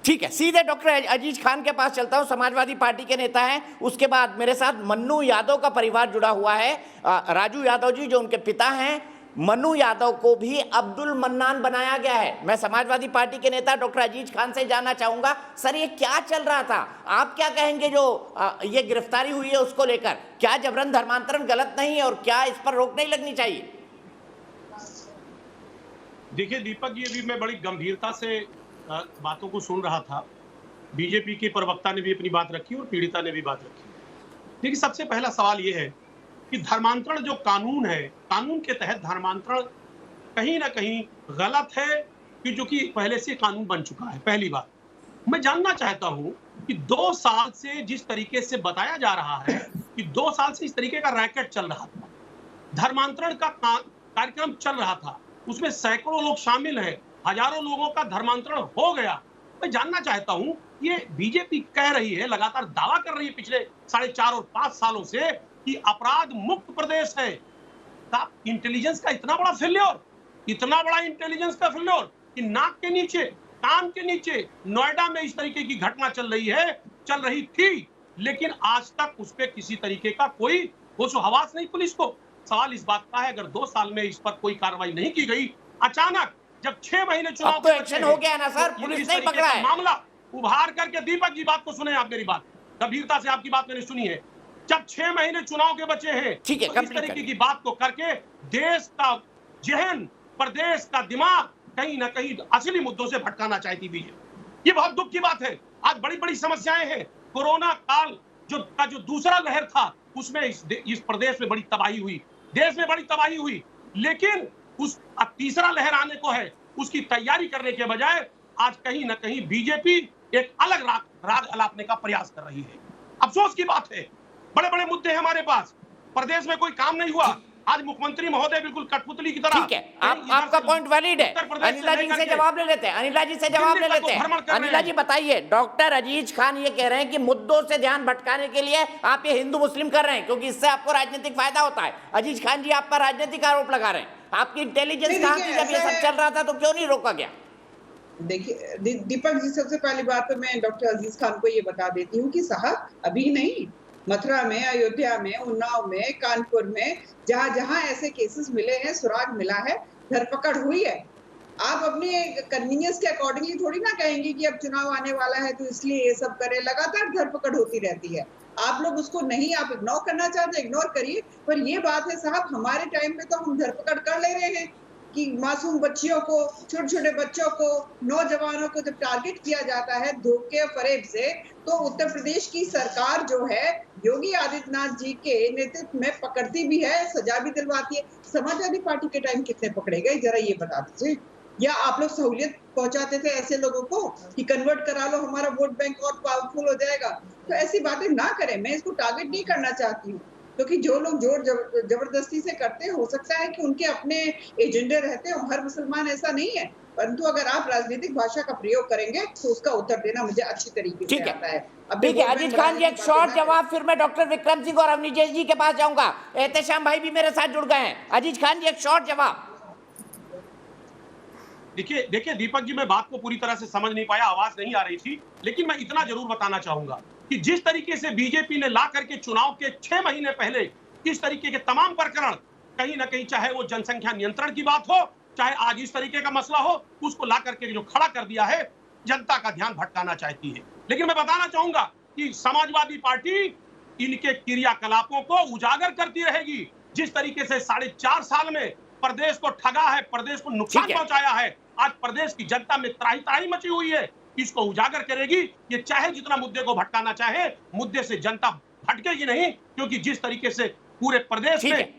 ठीक है, सीधे डॉक्टर अजीज खान के पास चलता हूं, समाजवादी पार्टी के नेता हैं। उसके बाद मेरे साथ मन्नू यादव का परिवार जुड़ा हुआ है, राजू यादव जी जो उनके पिता हैं। मन्नू यादव को भी अब्दुल मन्नान बनाया गया है। मैं समाजवादी पार्टी के नेता डॉक्टर अजीज खान से जानना चाहूंगा, सर ये क्या चल रहा था? आप क्या कहेंगे जो ये गिरफ्तारी हुई है उसको लेकर? क्या जबरन धर्मांतरण गलत नहीं है और क्या इस पर रोक नहीं लगनी चाहिए? देखिए दीपक जी, अभी मैं बड़ी गंभीरता से बातों को सुन रहा था। बीजेपी के प्रवक्ता ने भी अपनी बात रखी और पीड़िता ने भी बात रखी। देखिए, सबसे पहला सवाल यह है कि धर्मांतरण जो कानून है, कानून के तहत धर्मांतरण कहीं ना कहीं गलत है, कि जो कि पहले से कानून बन चुका है। पहली बात, मैं जानना चाहता हूं कि 2 साल से जिस तरीके से बताया जा रहा है कि 2 साल से इस तरीके का रैकेट चल रहा था, धर्मांतरण का कार्यक्रम चल रहा था, उसमें सैकड़ों लोग शामिल हैं, हजारों लोगों का धर्मांतरण हो गया। मैं जानना चाहता हूं, ये बीजेपी कह रही है, लगातार दावा कर रही है पिछले 4.5 और 5 सालों से कि अपराध मुक्त प्रदेश है। इंटेलिजेंस का इतना बड़ा फेल्योर, इतना बड़ा इंटेलिजेंस का फेल्योर कि नाक के नीचे, कान के नीचे नोएडा में इस तरीके की घटना चल रही थी, लेकिन आज तक उस पर किसी तरीके का कोई होशो हवास नहीं पुलिस को। सवाल इस बात का है, अगर 2 साल में इस पर कोई कार्रवाई नहीं की गई, अचानक जब 6 महीने चुनाव तो एक्शन हो गया ना सर, पुलिस नहीं पकड़ा है। मामला उभार करके, दीपक जी बात को सुने, आप मेरी बात गंभीरता से, आपकी बात मैंने सुनी है। जब 6 महीने चुनाव के बचे हैं, ठीक है, तो इस तरीके की बात को करके देश का जहन, प्रदेश का दिमाग कहीं ना कहीं असली मुद्दों से भटकाना चाहती बीजेपी। ये बहुत दुख की बात है। आज बड़ी बड़ी समस्याएं हैं। कोरोना काल जो दूसरा लहर था, उसमें इस प्रदेश में बड़ी तबाही हुई, देश में बड़ी तबाही हुई, लेकिन उस तीसरा लहर आने को है, उसकी तैयारी करने के बजाय आज कहीं ना कहीं बीजेपी एक अलग राग अलापने का प्रयास कर रही है। अफसोस की बात है, बड़े बड़े मुद्दे हैं हमारे पास, प्रदेश में कोई काम नहीं हुआ। आज मुख्यमंत्री महोदय बिल्कुल कठपुतली की तरह। ठीक है, आपका पॉइंट वैलिड है। अनिला जी से जवाब ले लेते हैं, अनिला जी से जवाब ले लेते हैं। अनिला जी बताइए, डॉक्टर अजीज खान ये कह रहे हैं कि मुद्दों से ध्यान भटकाने के लिए आप ये हिंदू मुस्लिम कर रहे हैं, क्योंकि इससे आपको राजनीतिक फायदा होता है। अजीज खान जी आप पर राजनीतिक आरोप लगा रहे हैं। आपकी इंटेलिजेंस कहां थी जब ये सब चल रहा था, तो क्यों नहीं रोका गया? देखिए दीपक जी, सबसे पहली बात तो मैं डॉक्टर अजीज खान को ये बता देती हूँ कि साहब अभी नहीं, मथुरा में, अयोध्या में, उन्नाव में, कानपुर में, जहां जहां ऐसे केसेस मिले हैं, सुराग मिला है, धरपकड़ हुई है। आप अपनी कन्वीनियंस के अकॉर्डिंगली थोड़ी ना कहेंगे कि अब चुनाव आने वाला है तो इसलिए ये सब करें। लगातार धरपकड़ होती रहती है। आप लोग उसको नहीं, आप इग्नोर करना चाहते इग्नोर करिए, पर ये बात है साहब, हमारे टाइम पे तो हम धरपकड़ कर ले रहे हैं कि मासूम बच्चियों को, छोटे छोटे बच्चों को, नौजवानों को जब टारगेट किया जाता है धोखे फरेब से, तो उत्तर प्रदेश की सरकार जो है योगी आदित्यनाथ जी के नेतृत्व में पकड़ती भी है, सजा भी दिलवाती है। समाजवादी पार्टी के टाइम कितने पकड़े गए, जरा ये बता दीजिए। या आप लोग सहूलियत पहुंचाते थे ऐसे लोगों को कि कन्वर्ट करा लो, हमारा वोट बैंक और पावरफुल हो जाएगा? तो ऐसी बातें ना करें। मैं इसको टारगेट नहीं करना चाहती हूँ, क्योंकि जो लोग जोर जबरदस्ती से करते हैं, हो सकता है कि उनके अपने एजेंडे रहते हैं। हर मुसलमान ऐसा नहीं है, परंतु अगर आप राजनीतिक भाषा का प्रयोग करेंगे तो उसका उत्तर देना मुझे अच्छी तरीके से आता है। ठीक है अजीज खान जी, एक शॉर्ट जवाब, फिर मैं डॉक्टर विक्रम सिंह और अवनीश जी के पास जाऊंगा। एहतेशाम भाई भी मेरे साथ जुड़ गए हैं। अजीज खान जी, एक शॉर्ट जवाब। देखिए दीपक जी, मैं बात को पूरी तरह से समझ नहीं पाया, आवाज नहीं आ रही थी, लेकिन मैं इतना जरूर बताना चाहूंगा कि जिस तरीके से बीजेपी ने ला करके चुनाव के 6 महीने पहले इस तरीके के तमाम प्रकरण, कहीं ना कहीं चाहे वो जनसंख्या नियंत्रण की बात हो, चाहे आज इस तरीके का मसला हो, उसको ला करके जो खड़ा कर दिया है, जनता का ध्यान भटकाना चाहती है। लेकिन मैं बताना चाहूंगा कि समाजवादी पार्टी इनके क्रियाकलापों को उजागर करती रहेगी। जिस तरीके से 4.5 साल में प्रदेश को ठगा है, प्रदेश को नुकसान पहुंचाया है, आज प्रदेश की जनता में त्राही त्राही मची हुई है, इसको उजागर करेगी। ये चाहे जितना मुद्दे को भटकाना चाहे, मुद्दे से जनता भटकेगी नहीं, क्योंकि जिस तरीके से पूरे प्रदेश में